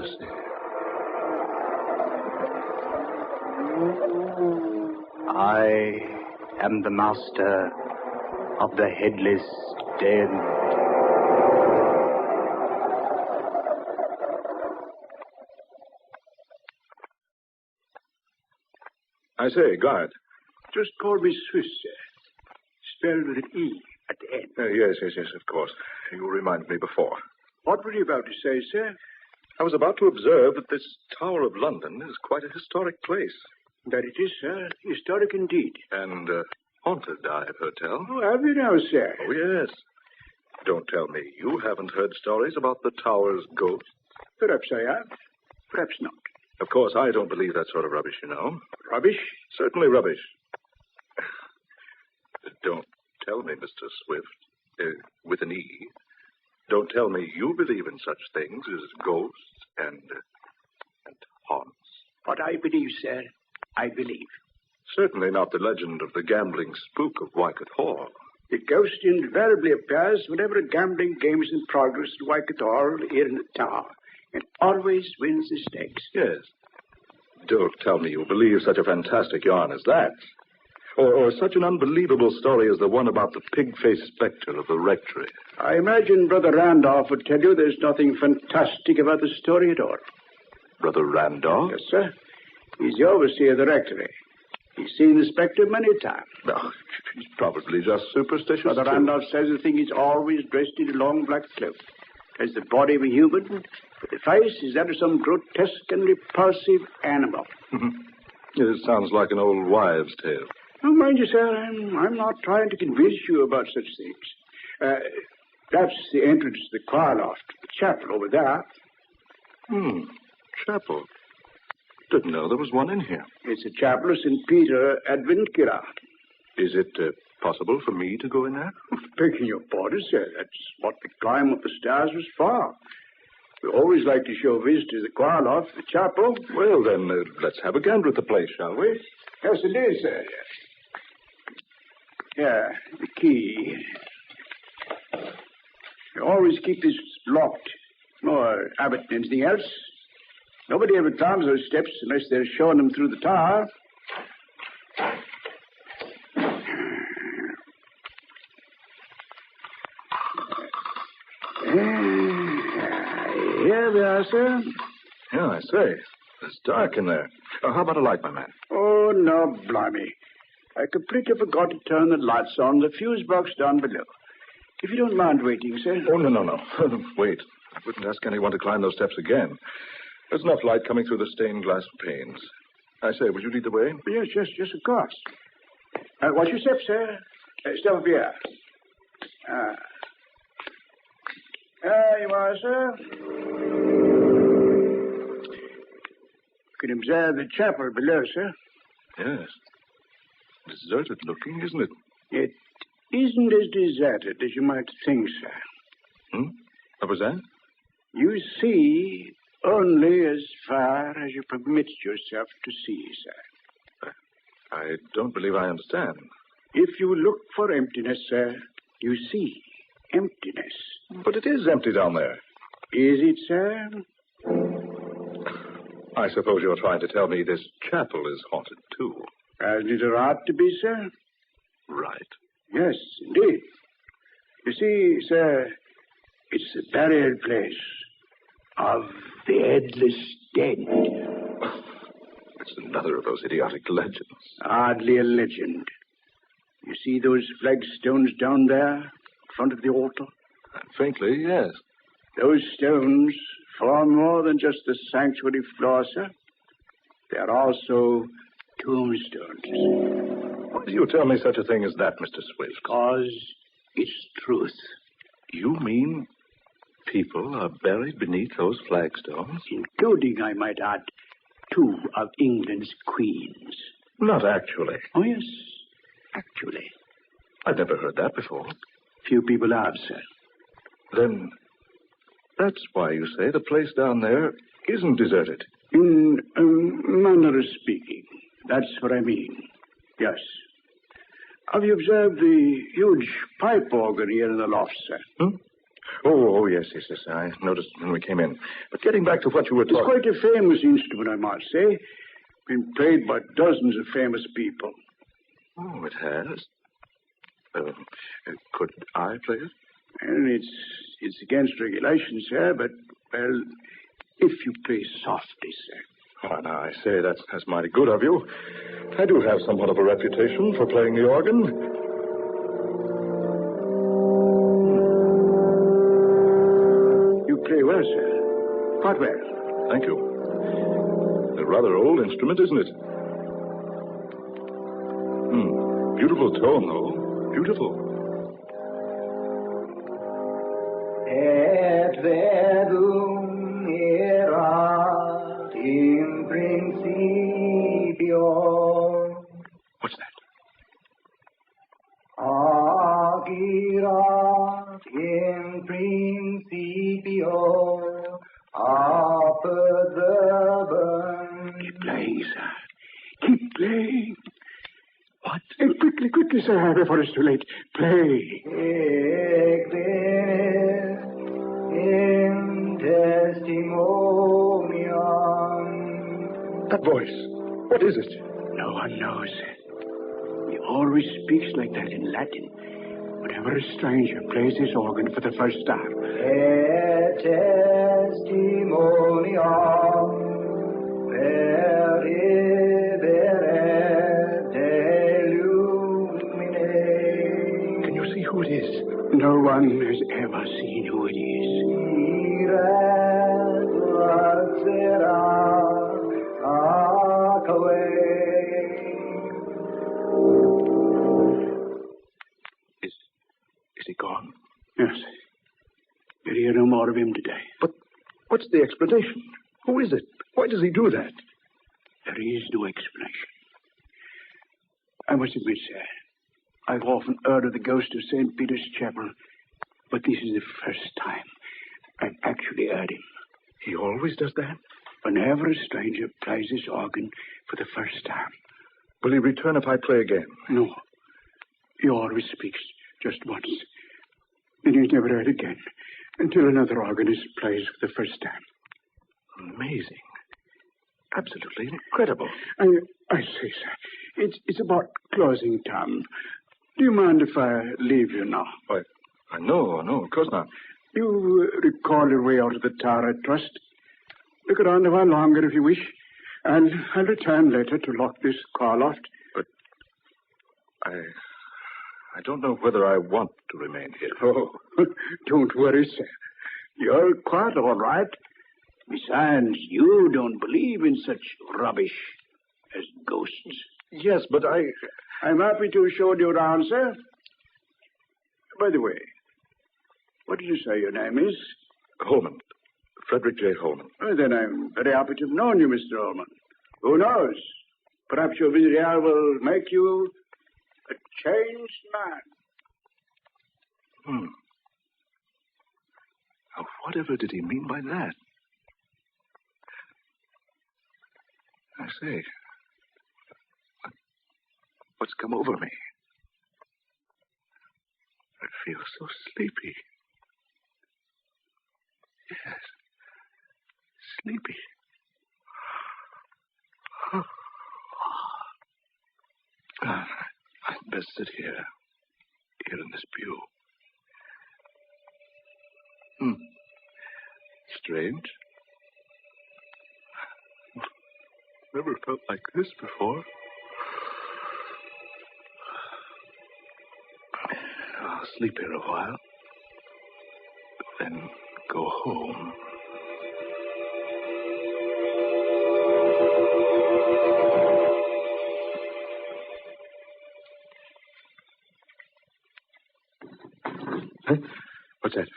prophecy. I am the master of the Headless Den. I say, guard. Just call me Swiss, sir. Spelled with an E at the end. Yes, of course. You reminded me before. What were you about to say, sir? I was about to observe that this Tower of London is quite a historic place. That it is, sir. Historic indeed. And haunted, I have heard tell. Oh, have you now, sir? Oh, yes. Don't tell me you haven't heard stories about the Tower's ghost. Perhaps I have. Perhaps not. Of course, I don't believe that sort of rubbish, you know. Rubbish? Certainly rubbish. Don't tell me, Mr. Swift, with an E. Don't tell me you believe in such things as ghosts and haunts. What I believe, sir, I believe. Certainly not the legend of the gambling spook of Wycott Hall. The ghost invariably appears whenever a gambling game is in progress at Wycott Hall here in the tower, and always wins the stakes. Yes. Don't tell me you believe such a fantastic yarn as that. Or such an unbelievable story as the one about the pig-faced spectre of the rectory. I imagine Brother Randolph would tell you there's nothing fantastic about the story at all. Brother Randolph? Yes, sir. He's the overseer of the rectory. He's seen the spectre many times. No, he's probably just superstitious. Brother Randolph says the thing is always dressed in a long black cloak. Has the body of a human, but the face is that of some grotesque and repulsive animal. It sounds like an old wives' tale. Oh, mind you, sir, I'm not trying to convince you about such things. That's the entrance to the choir loft, the chapel over there. Chapel. Didn't know there was one in here. It's a chapel of St. Peter Adventira. Is it possible for me to go in there? Begging your pardon, sir, that's what the climb up the stairs was for. We always like to show visitors the choir loft, the chapel. Well, then, let's have a gander at the place, shall we? Yes, it is, sir. Yeah, the key. You always keep this locked. More habit than anything else. Nobody ever climbs those steps unless they're showing them through the tower. Here we are, sir. Yeah, I say. It's dark in there. How about a light, my man? Oh, no, blimey. I completely forgot to turn the lights on the fuse box down below. If you don't mind waiting, sir. Oh, no. Wait. I wouldn't ask anyone to climb those steps again. There's enough light coming through the stained glass panes. I say, would you lead the way? Yes, of course. Watch your step, sir. Step up here. There you are, sir. You can observe the chapel below, sir. Yes. Deserted looking, isn't it? It isn't as deserted as you might think, sir. What was that? You see only as far as you permit yourself to see, sir. I don't believe I understand. If you look for emptiness, sir, you see emptiness. But it is empty down there. Is it, sir? I suppose you're trying to tell me this chapel is haunted, too. Hasn't it a right to be, sir? Right. Yes, indeed. You see, sir, it's the burial place of the Headless Den. It's another of those idiotic legends. Hardly a legend. You see those flagstones down there in front of the altar? Faintly, yes. Those stones form more than just the sanctuary floor, sir. They are also tombstones. Why do you tell me such a thing as that, Mr. Swift? Because it's truth. You mean people are buried beneath those flagstones? Including, I might add, 2 of England's queens. Not actually. Oh, yes, actually. I've never heard that before. Few people have, sir. Then that's why you say the place down there isn't deserted. In a manner of speaking, that's what I mean. Yes. Have you observed the huge pipe organ here in the loft, sir? Oh, yes. I noticed when we came in. But getting back to what you were talking... It's quite a famous instrument, I must say. Been played by dozens of famous people. Oh, it has? Could I play it? And it's against regulations, sir, but, well, if you play softly, sir. Oh, now, I say, that's mighty good of you. I do have somewhat of a reputation for playing the organ. You play well, sir. Quite well. Thank you. A rather old instrument, isn't it? Beautiful tone, though. Beautiful. Et verbum erat in principio. What's that? Ac erat in principio apud verbum. Keep playing, sir. Keep playing. What? Quickly, sir, before it's too late. Play. In testimonium. That voice. What is it? No one knows. He always speaks like that in Latin. Whenever a stranger plays his organ for the first time. Et testimonium veribere delumine. Can you see who it is? No one has ever seen who it is. Is he gone? Yes. We'll hear no more of him today. But what's the explanation? Who is it? Why does he do that? There is no explanation. I must admit, sir, I've often heard of the ghost of St. Peter's Chapel, but this is the first time I've actually heard him. He always does that? Whenever a stranger plays his organ for the first time. Will he return if I play again? No. He always speaks just once. Then he's never heard again until another organist plays for the first time. Amazing. Absolutely incredible. I say, sir, it's about closing time. Do you mind if I leave you now? Why, no, of course not. You recall your way out of the tower, I trust. Look around a while longer if you wish, and I'll return later to lock this car loft. But I don't know whether I want to remain here. Oh, don't worry, sir. You're quite all right. Besides, you don't believe in such rubbish as ghosts. Yes, but I'm happy to show you around, sir. By the way, what did you say your name is? Holman. Frederick J. Holman. Well, then I'm very happy to have known you, Mr. Holman. Who knows? Perhaps your visit here will make you a changed man. Now, whatever did he mean by that? I say, what's come over me? I feel so sleepy. Yes, sleepy. I'd best sit here in this pew. Strange. Never felt like this before. I'll sleep here a while, then go home. Huh? What's that?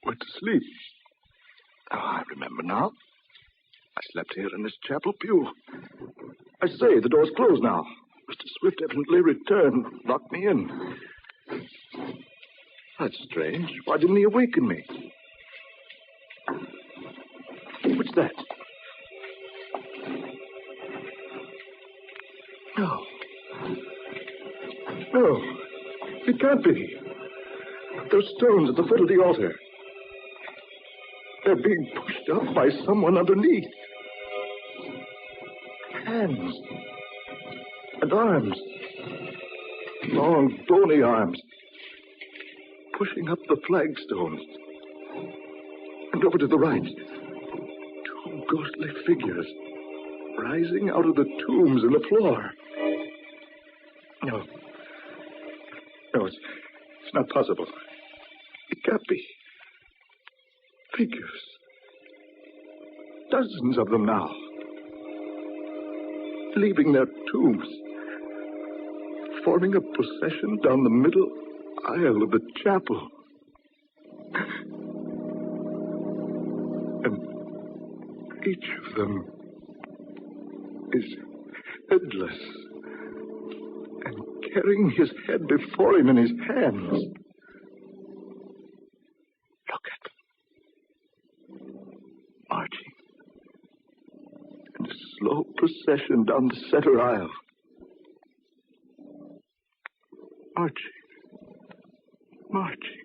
Went to sleep. Oh, I remember now. I slept here in this chapel pew. I say, the door's closed now. Mr. Swift evidently returned, locked me in. That's strange. Why didn't he awaken me? What's that? No. It can't be. There's stones at the foot of the altar. They're being pushed up by someone underneath. Hands and arms. Long, bony arms. Pushing up the flagstones. And over to the right. Two ghostly figures. Rising out of the tombs in the floor. No. No, it's not possible. It can't be. Figures. Dozens of them now. Leaving their tombs. Forming a procession down the middle aisle of the chapel. And each of them is headless and carrying his head before him in his hands. Look at them. Marching in a slow procession down the center aisle. Marching. Marching.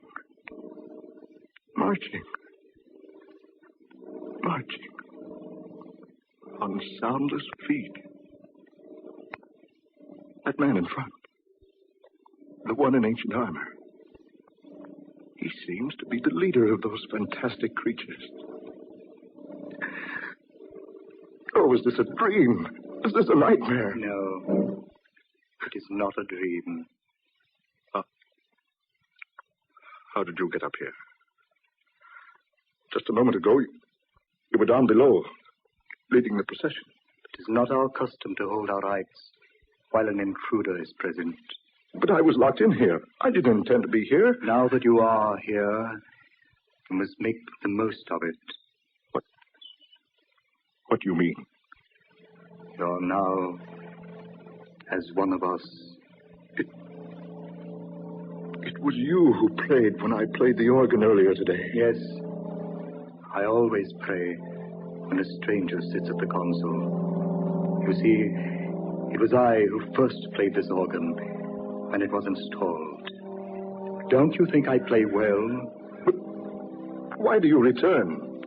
Marching. Marching. On soundless feet. That man in front. The one in ancient armor. He seems to be the leader of those fantastic creatures. Oh, is this a dream? Is this a nightmare? No, it is not a dream. How did you get up here? Just a moment ago, you were down below, leading the procession. It is not our custom to hold our rights while an intruder is present. But I was locked in here. I didn't intend to be here. Now that you are here, you must make the most of it. What do you mean? You're now as one of us. It was you who prayed when I played the organ earlier today. Yes, I always pray when a stranger sits at the console. You see, it was I who first played this organ when it was installed. Don't you think I play well? But why do you return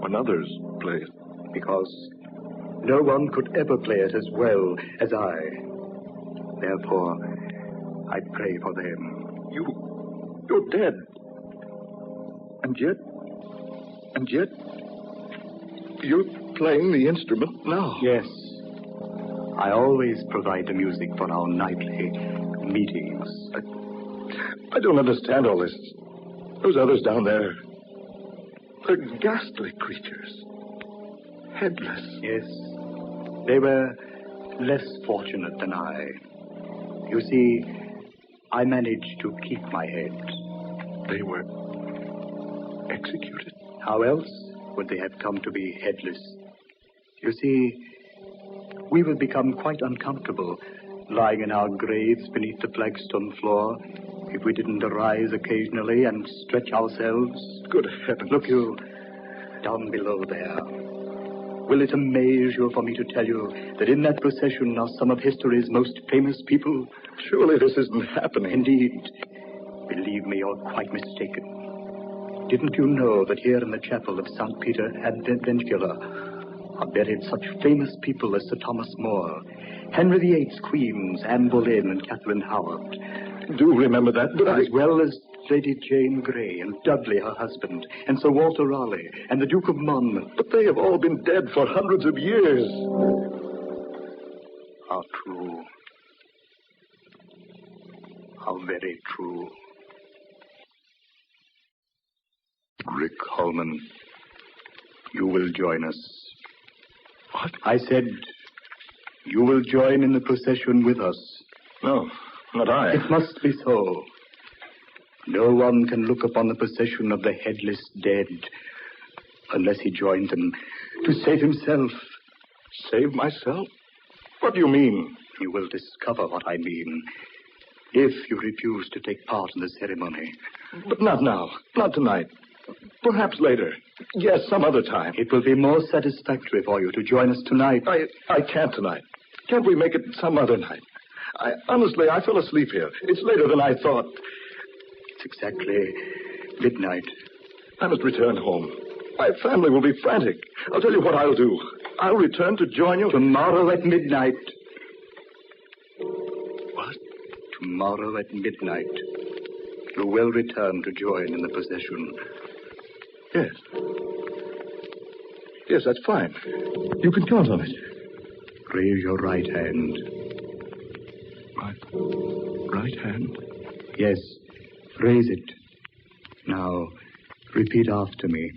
when others play it? Because no one could ever play it as well as I. Therefore, I pray for them. You're dead. And yet, you're playing the instrument now. Yes. I always provide the music for our nightly meetings. I don't understand all this. Those others down there, they're ghastly creatures. Headless. Yes. They were less fortunate than I. You see, I managed to keep my head. They were executed? How else would they have come to be headless? You see, we would become quite uncomfortable lying in our graves beneath the flagstone floor if we didn't arise occasionally and stretch ourselves. Good heavens. Look, you, down below there. Will it amaze you for me to tell you that in that procession are some of history's most famous people? Surely this isn't happening. Indeed. Believe me, you're quite mistaken. Didn't you know that here in the chapel of St. Peter Adventula are buried such famous people as Sir Thomas More, Henry VIII's queens, Anne Boleyn and Catherine Howard? Do remember that, but as well as Lady Jane Grey and Dudley, her husband, and Sir Walter Raleigh and the Duke of Monmouth. But they have all been dead for hundreds of years. How true. How very true. Rick Holman, you will join us. What? I said, you will join in the procession with us. No, not I. It must be so. No one can look upon the procession of the headless dead unless he joins them to save himself. Save myself? What do you mean? You will discover what I mean if you refuse to take part in the ceremony. But not now. Not tonight. Perhaps later. Yes, some other time. It will be more satisfactory for you to join us tonight. I can't tonight. Can't we make it some other night? Honestly, I fell asleep here. It's later than I thought. It's exactly midnight. I must return home. My family will be frantic. I'll tell you what I'll do. I'll return to join you tomorrow at midnight. What? Tomorrow at midnight. You will return to join in the procession. Yes. Yes, that's fine. You can count on it. Raise your right hand. My right hand? Yes, raise it. Now, repeat after me.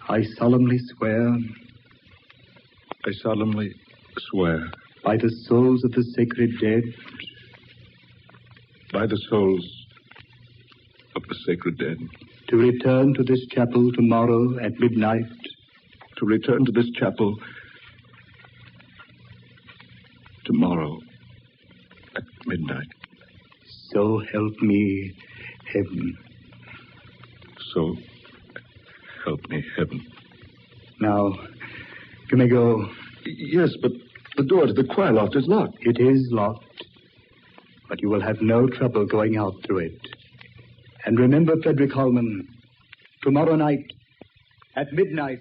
I solemnly swear. I solemnly swear. By the souls of the sacred dead. By the souls of the sacred dead. To return to this chapel tomorrow at midnight. To return to this chapel tomorrow at midnight. So help me, heaven. So help me, heaven. Now, you may go. Yes, but the door to the choir loft is locked. It is locked, but you will have no trouble going out through it. And remember, Frederick Holman, tomorrow night at midnight.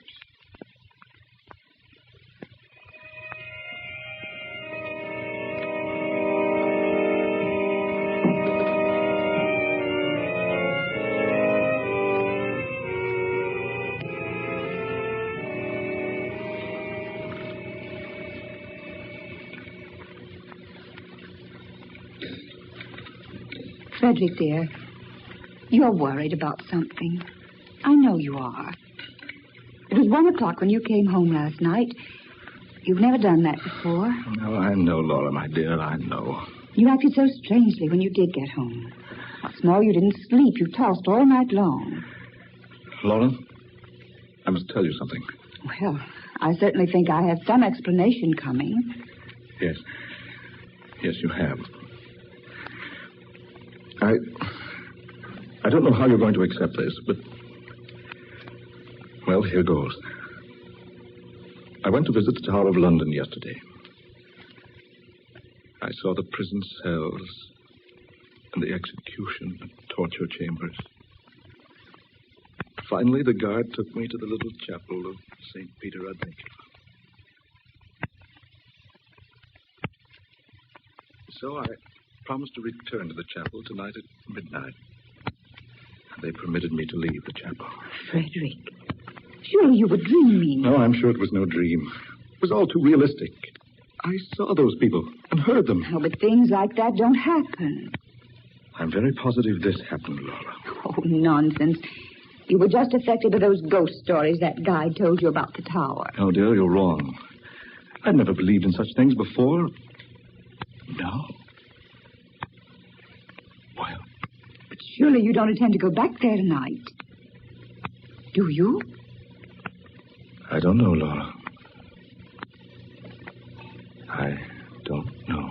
Frederick, dear, you're worried about something. I know you are. It was 1 o'clock when you came home last night. You've never done that before. No, I know, Laura, my dear, I know. You acted so strangely when you did get home. What's more, you didn't sleep. You tossed all night long. Laura, I must tell you something. Well, I certainly think I have some explanation coming. Yes. Yes, you have. I don't know how you're going to accept this, but... Well, here goes. I went to visit the Tower of London yesterday. I saw the prison cells and the execution and torture chambers. Finally, the guard took me to the little chapel of St. Peter ad Vincula. So I promised to return to the chapel tonight at midnight. They permitted me to leave the chapel. Frederick, surely you were dreaming. No, I'm sure it was no dream. It was all too realistic. I saw those people and heard them. Oh, but things like that don't happen. I'm very positive this happened, Laura. Oh, nonsense. You were just affected by those ghost stories that guide told you about the tower. Oh, dear, you're wrong. I'd never believed in such things before. No. Well, but surely you don't intend to go back there tonight. Do you? I don't know, Laura. I don't know.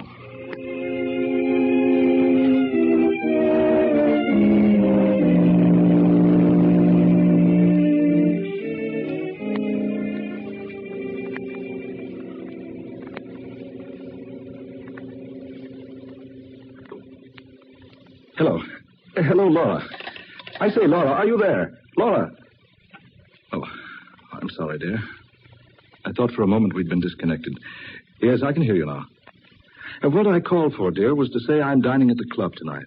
Hello. Hello, Laura. I say, Laura, are you there? Laura. Oh, I'm sorry, dear. I thought for a moment we'd been disconnected. Yes, I can hear you now. What I called for, dear, was to say I'm dining at the club tonight.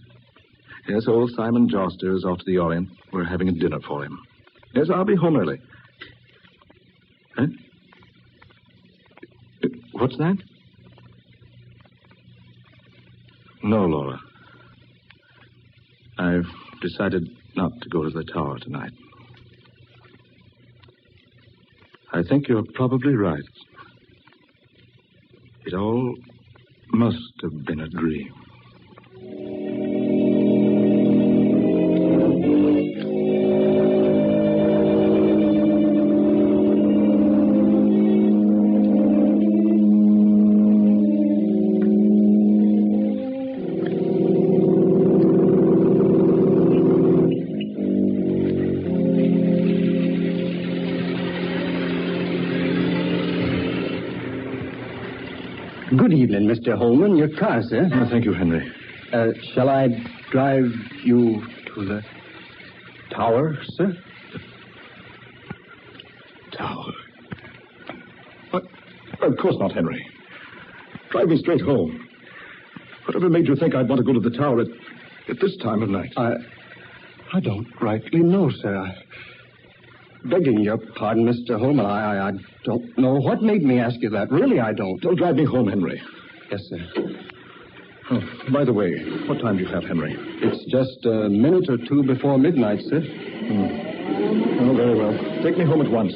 Yes, old Simon Joster is off to the Orient. We're having a dinner for him. Yes, I'll be home early. Huh? What's that? No, Laura. I've decided not to go to the tower tonight. I think you're probably right. It all must have been a dream. Good evening, Mr. Holman. Your car, sir. Oh, thank you, Henry. Shall I drive you to the tower, sir? Tower? What? Of course not, Henry. Drive me straight home. Whatever made you think I'd want to go to the tower at this time of night? I don't rightly know, sir. Begging your pardon, Mr. Holman, I don't know what made me ask you that. Really, I don't. Don't drive me home, Henry. Yes, sir. Oh, by the way, what time do you have, Henry? It's just a minute or two before midnight, sir. Oh, very well. Take me home at once.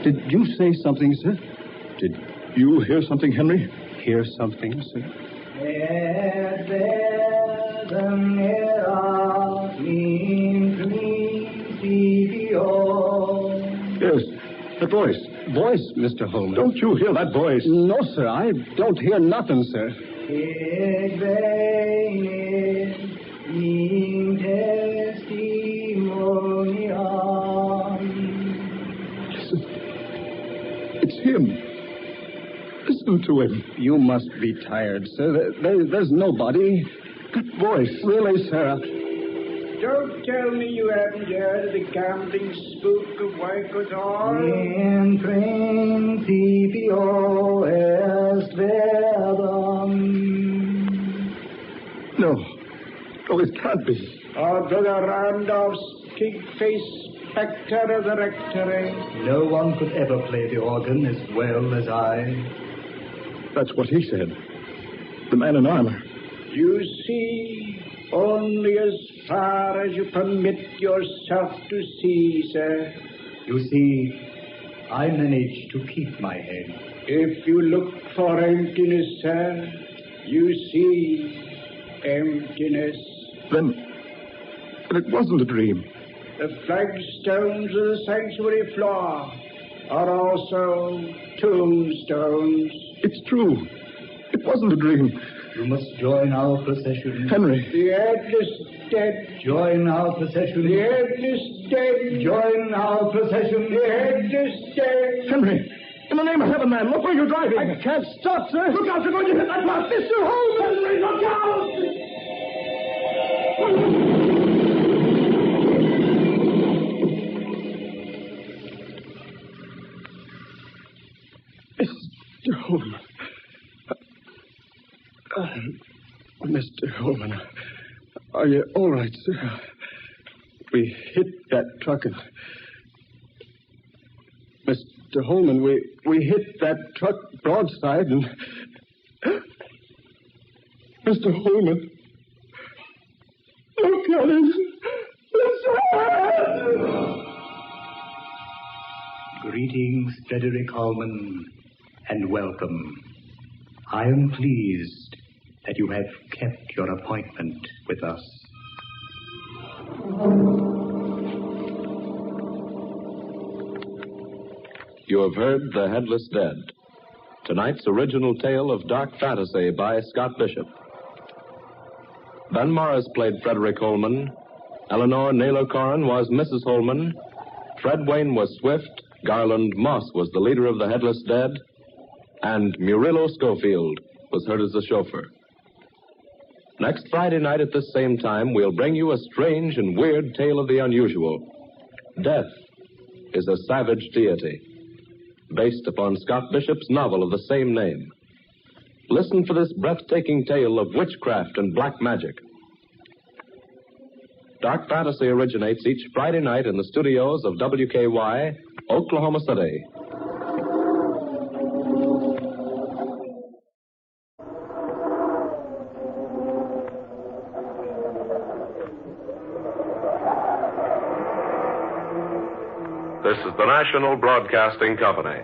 Did you say something, sir? Did you hear something, Henry? Hear something, sir? Yes, that voice. Voice, Mr. Holman. Don't you hear that voice? No, sir, I don't hear nothing, sir. Listen. It's him. Listen to him. You must be tired, sir. There's nobody. That voice. Really, sir. Don't tell me you haven't heard of the gambling spook of Waikato. In principio est verbum. No. Oh, it can't be. Or Brother Randolph's pig-faced spectre of the rectory. No one could ever play the organ as well as I. That's what he said. The man in armor. You see, only as far as you permit yourself to see, sir. You see, I managed to keep my head. If you look for emptiness, sir, you see emptiness. Then it wasn't a dream. The flagstones of the sanctuary floor are also tombstones. It's true. It wasn't a dream. You must join our procession. Henry. The headless dead. Join our procession. The headless dead. Join our procession. The headless dead. Henry, in the name of heaven, man, look where you're driving. I can't stop, sir. Look out, you're going to hit that rock. Mr. Holmes! Henry, look out! Mr. Holman. Mr. Holman, are you all right, sir? We hit that truck and... Mr. Holman, we hit that truck broadside and... Mr. Holman, look at him. Greetings, Frederick Holman, and welcome. I am pleased that you have kept your appointment with us. You have heard The Headless Dead, tonight's original tale of dark fantasy by Scott Bishop. Ben Morris played Frederick Holman, Eleanor Naylor Corrin was Mrs. Holman, Fred Wayne was Swift, Garland Moss was the leader of The Headless Dead, and Murillo Schofield was heard as the chauffeur. Next Friday night at this same time, we'll bring you a strange and weird tale of the unusual. Death is a savage deity, based upon Scott Bishop's novel of the same name. Listen for this breathtaking tale of witchcraft and black magic. Dark Fantasy originates each Friday night in the studios of WKY, Oklahoma City. This is the National Broadcasting Company.